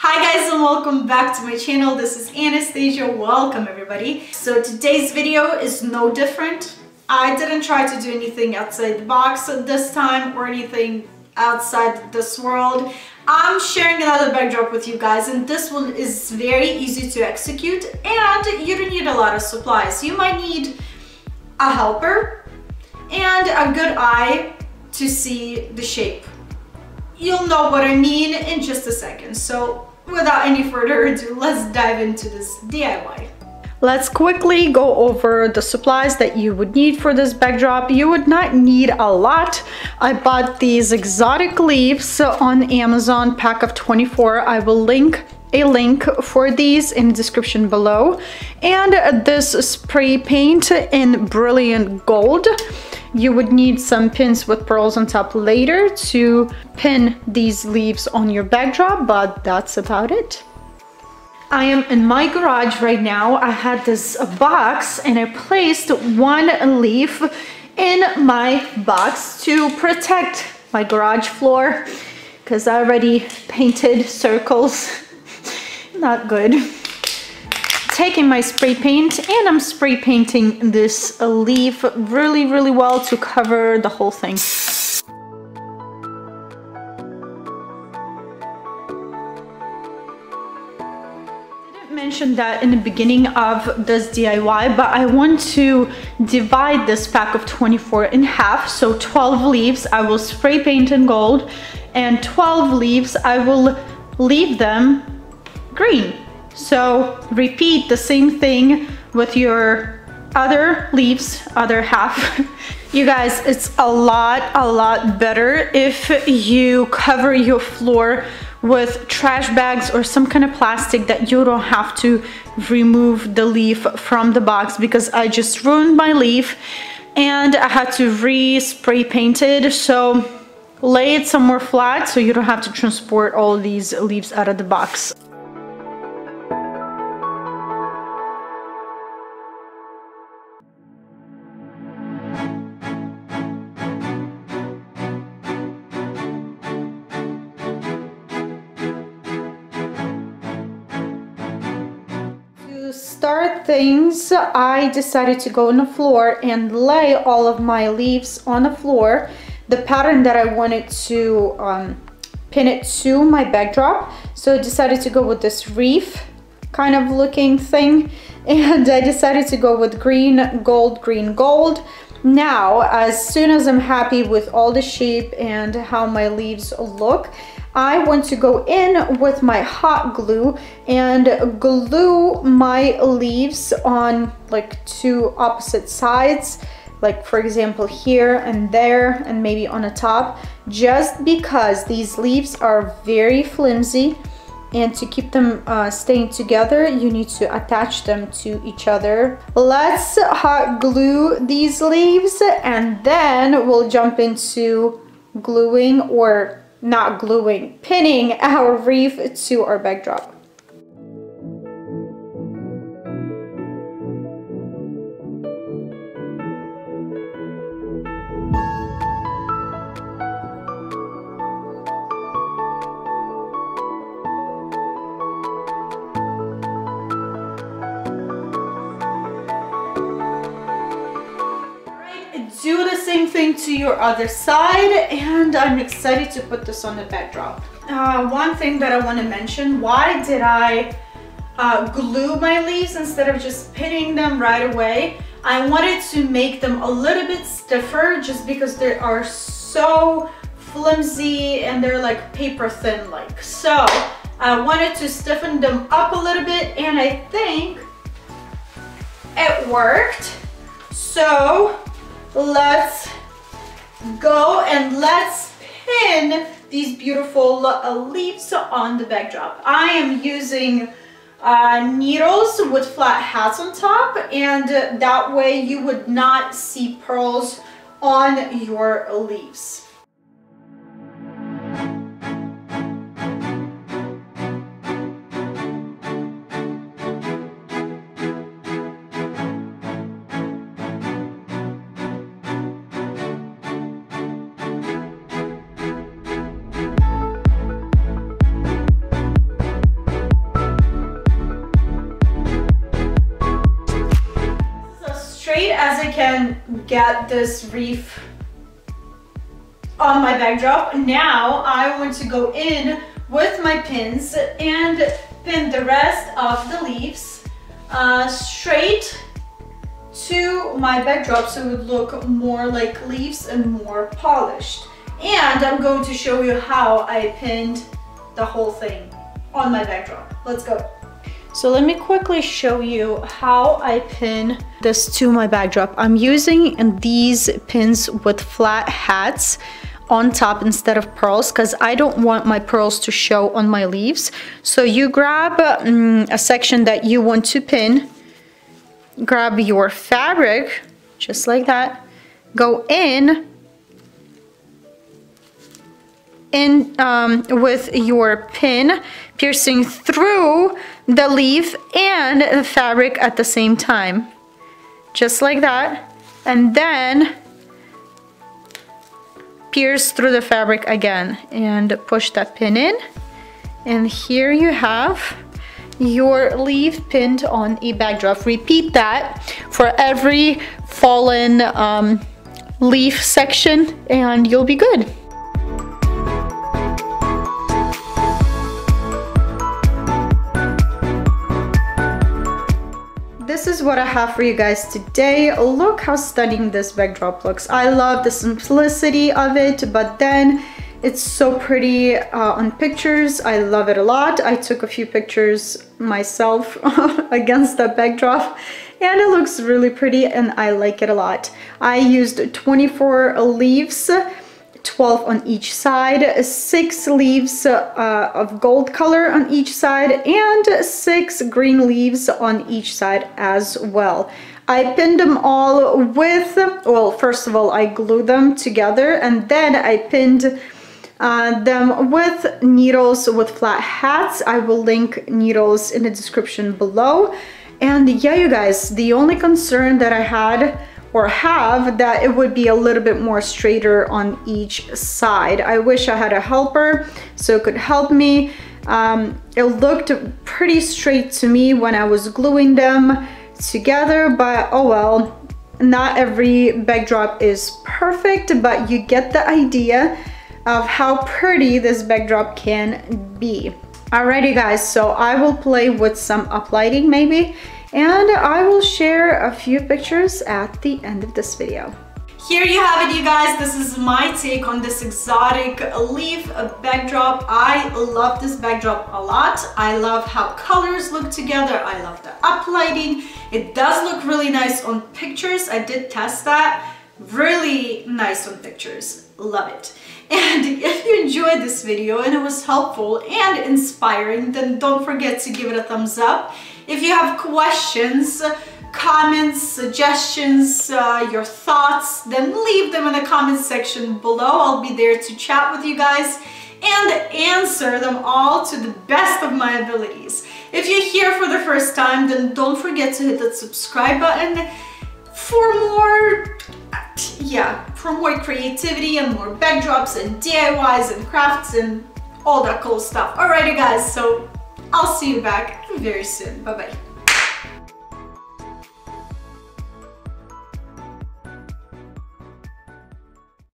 Hi guys and welcome back to my channel. This is Anastasia. Welcome everybody. So today's video is no different. I didn't try to do anything outside the box this time or anything outside this world. I'm sharing another backdrop with you guys, and this one is very easy to execute and you don't need a lot of supplies. You might need a helper and a good eye to see the shape. You'll know what I mean in just a second. So without any further ado, let's dive into this DIY. Let's quickly go over the supplies that you would need for this backdrop. You would not need a lot. I bought these exotic leaves on Amazon, pack of 24. I will link a link for these in the description below. And this spray paint in brilliant gold. You would need some pins with pearls on top later to pin these leaves on your backdrop, but that's about it. I am in my garage right now. I had this box and I placed one leaf in my box to protect my garage floor because I already painted circles. Not good. Taking my spray paint and I'm spray painting this leaf really well to cover the whole thing. Mentioned that in the beginning of this DIY, but I want to divide this pack of 24 in half. So 12 leaves I will spray paint in gold and 12 leaves I will leave them green. So repeat the same thing with your other leaves, other half. You guys, it's a lot better if you cover your floor with trash bags or some kind of plastic that you don't have to remove the leaf from the box, because I just ruined my leaf and I had to re-spray paint it. So lay it somewhere flat so you don't have to transport all these leaves out of the box. Start things, I decided to go on the floor and lay all of my leaves on the floor, the pattern that I wanted to pin it to my backdrop. So I decided to go with this reef kind of looking thing, and I decided to go with green gold. Now, as soon as I'm happy with all the shape and how my leaves look, I want to go in with my hot glue and glue my leaves on like two opposite sides, like for example here and there and maybe on the top, just because these leaves are very flimsy, and to keep them staying together you need to attach them to each other. Let's hot glue these leaves and then we'll jump into gluing, or not gluing, pinning our reef to our backdrop. Do the same thing to your other side, and I'm excited to put this on the backdrop. One thing that I want to mention, why did I glue my leaves instead of just pinning them right away? I wanted to make them a little bit stiffer just because they are so flimsy and they're like paper thin like. So I wanted to stiffen them up a little bit and I think it worked. So let's go and let's pin these beautiful leaves on the backdrop. I am using needles with flat hats on top, and that way you would not see pearls on your leaves. can get this wreath on my backdrop. Now I want to go in with my pins and pin the rest of the leaves straight to my backdrop so it would look more like leaves and more polished. And I'm going to show you how I pinned the whole thing on my backdrop. Let's go. So let me quickly show you how I pin this to my backdrop. I'm using these pins with flat hats on top instead of pearls because I don't want my pearls to show on my leaves. So you grab a section that you want to pin, grab your fabric just like that, go in with your pin, piercing through the leaf and the fabric at the same time, just like that, and then pierce through the fabric again and push that pin in, and here you have your leaf pinned on a backdrop. Repeat that for every fallen leaf section and you'll be good. This is what I have for you guys today. Look how stunning this backdrop looks. I love the simplicity of it, but then it's so pretty on pictures. I love it a lot. I took a few pictures myself against the backdrop and it looks really pretty and I like it a lot. I used 24 leaves, 12 on each side, 6 leaves of gold color on each side, and 6 green leaves on each side as well. I pinned them all with, well, first of all, I glued them together and then I pinned them with needles with flat hats. I will link needles in the description below. And yeah, you guys, the only concern that I had or have that it would be a little bit more straighter on each side. I wish I had a helper so it could help me. It looked pretty straight to me when I was gluing them together, but oh well, not every backdrop is perfect, but you get the idea of how pretty this backdrop can be. Alrighty guys, so I will play with some uplighting maybe, and I will share a few pictures at the end of this video. Here you have it, you guys. This is my take on this exotic leaf backdrop. I love this backdrop a lot. I love how colors look together. I love the uplighting. It does look really nice on pictures. I did test that. Really nice on pictures. Love it. And if you enjoyed this video and it was helpful and inspiring, then don't forget to give it a thumbs up. If you have questions, comments, suggestions, your thoughts, then leave them in the comments section below. I'll be there to chat with you guys and answer them all to the best of my abilities. If you're here for the first time, then don't forget to hit that subscribe button for more creativity and more backdrops and DIYs and crafts and all that cool stuff. Alrighty guys, so I'll see you back very soon. Bye bye.